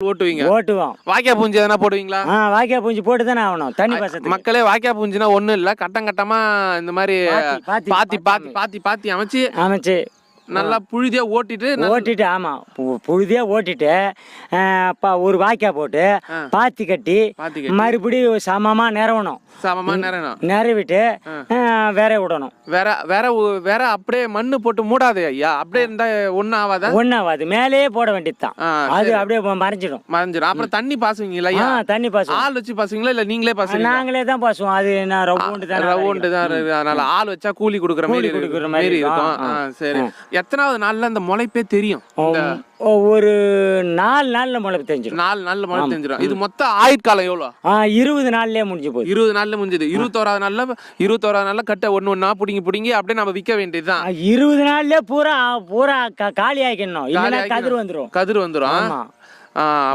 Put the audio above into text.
ஓட்டுவீங்க? ஓட்டுவோம். வாய்க்கா பூஞ்சி எதனா போடுவீங்களா? வாய்க்கா பூஞ்சி போட்டு தானே ஆகணும் தண்ணி பாசத்துக்கு. மக்களே வாய்க்கா பூஞ்சினா ஒண்ணும் இல்ல, கட்டம் கட்டமா இந்த மாதிரி பாத்தி அமைச்சு நல்லா புழுதியா ஓட்டிட்டு ஆமா புழுதியா ஓட்டிட்டு ஒரு வாய்க்கா போட்டு பாத்தி கட்டி மறுபடியும் சமமா நிறவணும். நிறவிட்டு வேற விடணும். வேற அப்படியே மண்ணு போட்டு மூடாது ஐயா? அப்படியே இருந்தா ஒன்னும் ஆகாது. ஒன்னும் ஆகாது, மேலேயே போட வேண்டியதுதான். அது அப்படியே மறைஞ்சிடும். அப்புறம் தண்ணி பாசுவீங்களா? தண்ணி பாசுவோம். ஆள் வச்சு பாசுவீங்களா இல்ல நீங்களே பாசுவீங்களா? நாங்களே தான் பாசுவோம். அது ரவுண்டு தான். அதனால ஆள் வச்சா கூலி கொடுக்குற மாதிரி இருக்கும். சரி, எத்தனாவது நாள்ல அந்த முளைப்பே தெரியும்? ஒரு 4 நாள்ல முளைப்பு தெரிஞ்சிடும். 4 நாள்ல முளைப்பு தெரிஞ்சிடும். இது மொத்த ஆயுட்காலம் எவ்வளவு? 20 நாள்லயே முடிஞ்சு போகுது. 20 நாள்ல முடிஞ்சது. 21வது நாள்ல கட்ட ஒண்ணா புடிங்கி அப்படியே நம்ம விற்க வேண்டியதுதான். 20 நாள்லயே பூரா காலி ஆகிக்கணும். இல்லைன்னா கதிர் வந்துடும். ஆமா.